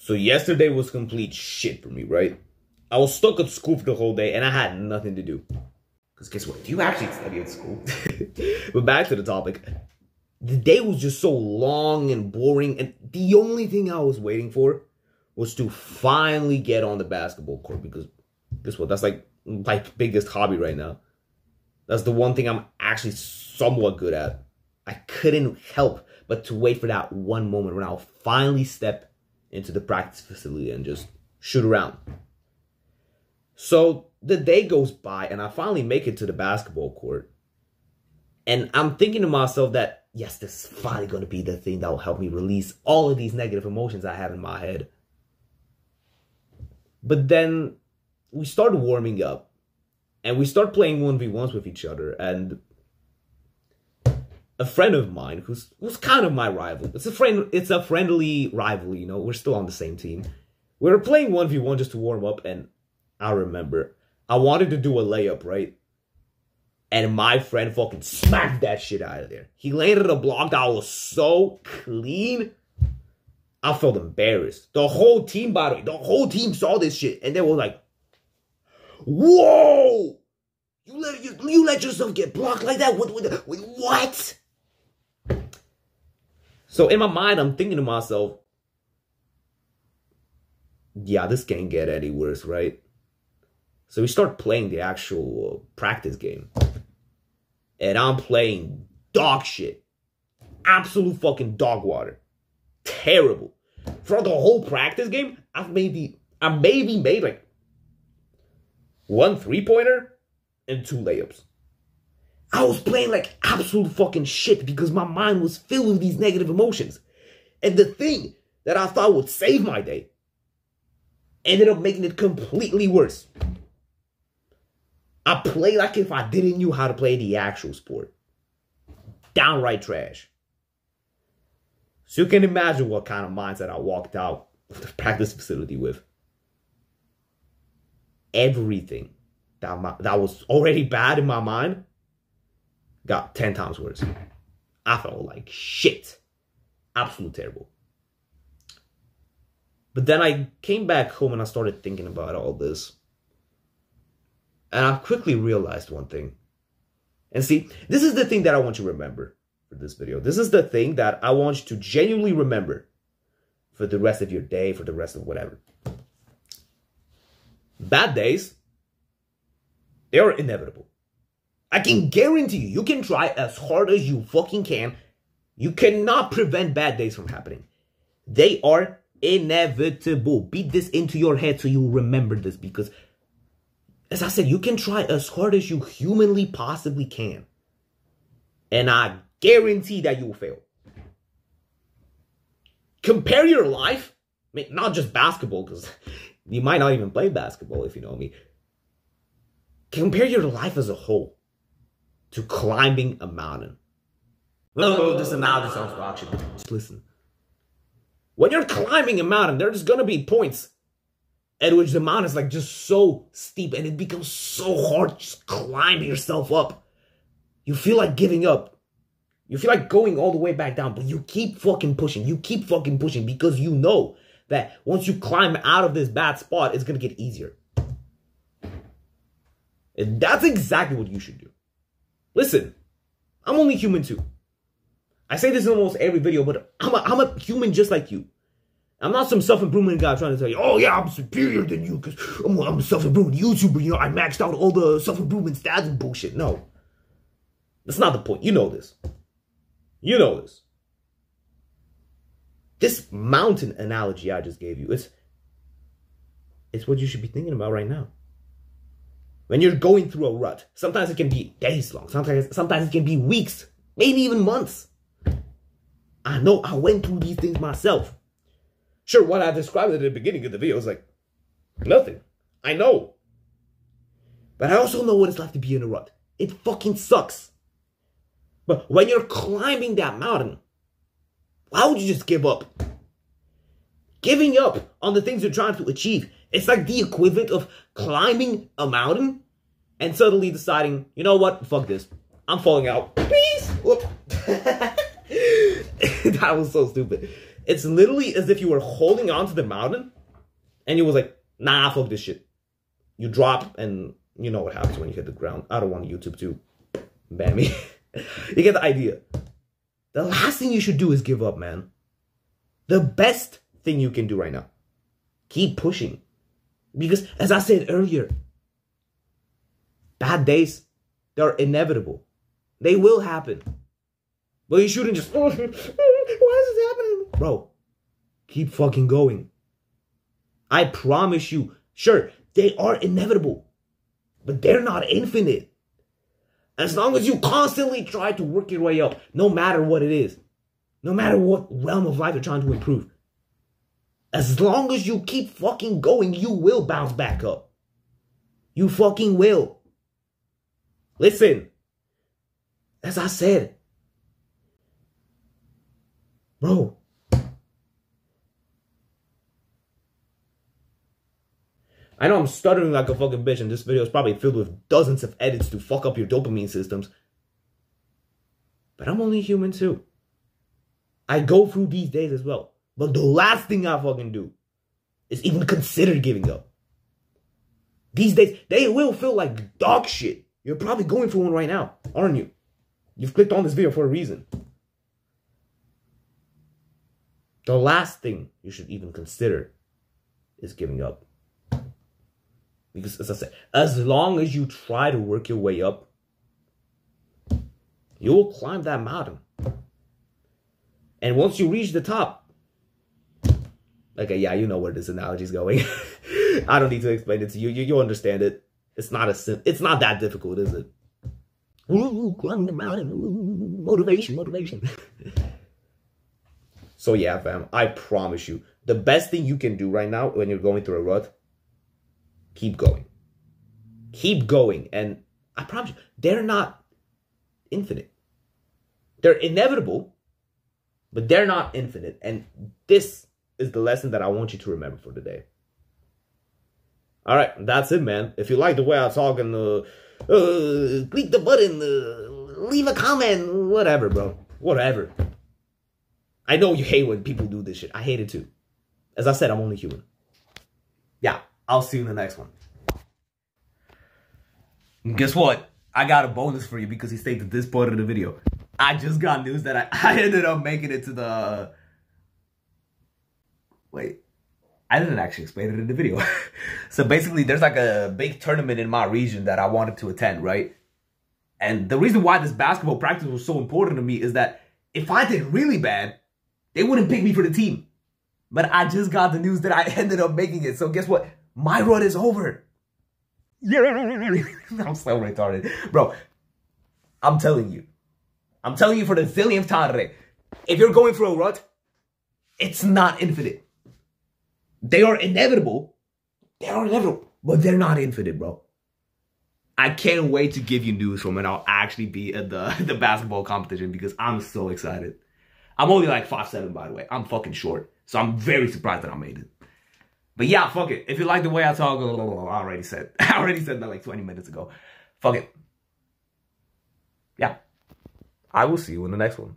So yesterday was complete shit for me, right? I was stuck at school for the whole day and I had nothing to do. Because guess what? Do you actually study at school? But back to the topic. The day was just so long and boring. And the only thing I was waiting for was to finally get on the basketball court. Because guess what? That's like my biggest hobby right now. That's the one thing I'm actually somewhat good at. I couldn't help but to wait for that one moment when I'll finally step into the practice facility and just shoot around. So the day goes by and I finally make it to the basketball court. And I'm thinking to myself that, yes, this is finally going to be the thing that will help me release all of these negative emotions I have in my head. But then we started warming up and we start playing 1v1s with each other. And a friend of mine who's kind of my rival. It's a friendly rivalry, you know. We're still on the same team. We were playing 1v1 just to warm up, and I remember I wanted to do a layup, right? And my friend fucking smacked that shit out of there. He landed a block that was so clean. I felt embarrassed. The whole team, by the way, the whole team saw this shit, and they were like, "Whoa! You let yourself get blocked like that? What?" So in my mind, I'm thinking to myself, yeah, this can't get any worse, right? So we start playing the actual practice game. And I'm playing dog shit. Absolute fucking dog water. Terrible. For the whole practice game, I maybe made like 1 3-pointer and 2 layups. I was playing like absolute fucking shit because my mind was filled with these negative emotions. And the thing that I thought would save my day ended up making it completely worse. I played like if I didn't know how to play the actual sport. Downright trash. So you can imagine what kind of mindset I walked out of the practice facility with. Everything that was already bad in my mind got 10 times worse. I felt like shit. Absolute terrible. But then I came back home and I started thinking about all this. And I quickly realized one thing. And see, this is the thing that I want you to remember for this video. This is the thing that I want you to genuinely remember for the rest of your day, for the rest of whatever. Bad days, they are inevitable. I can guarantee you, you can try as hard as you fucking can. You cannot prevent bad days from happening. They are inevitable. Beat this into your head so you remember this, because as I said, you can try as hard as you humanly possibly can. And I guarantee that you will fail. Compare your life, I mean, not just basketball, because you might not even play basketball if you know me. Compare your life as a whole to climbing a mountain. No, this analogy sounds raunchy, but just listen. When you're climbing a mountain, there's gonna be points at which the mountain is like just so steep and it becomes so hard just climbing yourself up. You feel like giving up. You feel like going all the way back down, but you keep fucking pushing. You keep fucking pushing because you know that once you climb out of this bad spot, it's gonna get easier. And that's exactly what you should do. Listen, I'm only human too. I say this in almost every video, but I'm a human just like you. I'm not some self-improvement guy trying to tell you, oh yeah, I'm superior than you because I'm a self-improvement YouTuber. You know, I maxed out all the self-improvement stats and bullshit. No. That's not the point. You know this. You know this. This mountain analogy I just gave you, it's what you should be thinking about right now. When you're going through a rut, sometimes it can be days long. Sometimes it can be weeks, maybe even months. I know I went through these things myself. Sure, what I described at the beginning of the video is like nothing. I know. But I also know what it's like to be in a rut. It fucking sucks. But when you're climbing that mountain, why would you just give up? Giving up on the things you're trying to achieve, it's like the equivalent of climbing a mountain and suddenly deciding, you know what, fuck this. I'm falling out. Peace. Whoop. That was so stupid. It's literally as if you were holding onto the mountain and you was like, nah, fuck this shit. You drop and you know what happens when you hit the ground. I don't want YouTube to ban me. You get the idea. The last thing you should do is give up, man. The best thing you can do right now. Keep pushing. Because as I said earlier, bad days, they're inevitable. They will happen. But you shouldn't just, why is this happening? Bro, keep fucking going. I promise you, sure, they are inevitable. But they're not infinite. As long as you constantly try to work your way up, no matter what it is, no matter what realm of life you're trying to improve, as long as you keep fucking going, you will bounce back up. You fucking will. Listen, as I said, bro, I know I'm stuttering like a fucking bitch and this video is probably filled with dozens of edits to fuck up your dopamine systems. But I'm only human too. I go through these days as well. But the last thing I fucking do is even consider giving up. These days, they will feel like dog shit. You're probably going through one right now, aren't you? You've clicked on this video for a reason. The last thing you should even consider is giving up. Because as I said, as long as you try to work your way up, you will climb that mountain. And once you reach the top, okay, yeah, you know where this analogy is going. I don't need to explain it to you. You understand it. It's not that difficult, is it? Ooh, climb the mountain. Ooh, motivation. So yeah, fam, I promise you, the best thing you can do right now when you're going through a rut, keep going. Keep going. And I promise you, they're not infinite. They're inevitable, but they're not infinite. And this is the lesson that I want you to remember for today. All right, that's it, man. If you like the way I talk and click the button, leave a comment, whatever, bro. Whatever. I know you hate when people do this shit. I hate it too. As I said, I'm only human. Yeah, I'll see you in the next one. And guess what? I got a bonus for you because he stayed to this part of the video. I just got news that I ended up making it to the... Wait. I didn't actually explain it in the video. So basically, there's like a big tournament in my region that I wanted to attend, right? And the reason why this basketball practice was so important to me is that if I did really bad, they wouldn't pick me for the team. But I just got the news that I ended up making it. So guess what? My run is over. Yeah. I'm so retarded. Bro, I'm telling you. I'm telling you for the zillionth time today. If you're going through a rut, it's not infinite. They are inevitable. They are inevitable. But they're not infinite, bro. I can't wait to give you news from when I'll actually be at the basketball competition because I'm so excited. I'm only like 5'7", by the way. I'm fucking short. So I'm very surprised that I made it. But yeah, fuck it. If you like the way I talk, I already said that like 20 minutes ago. Fuck it. Yeah. I will see you in the next one.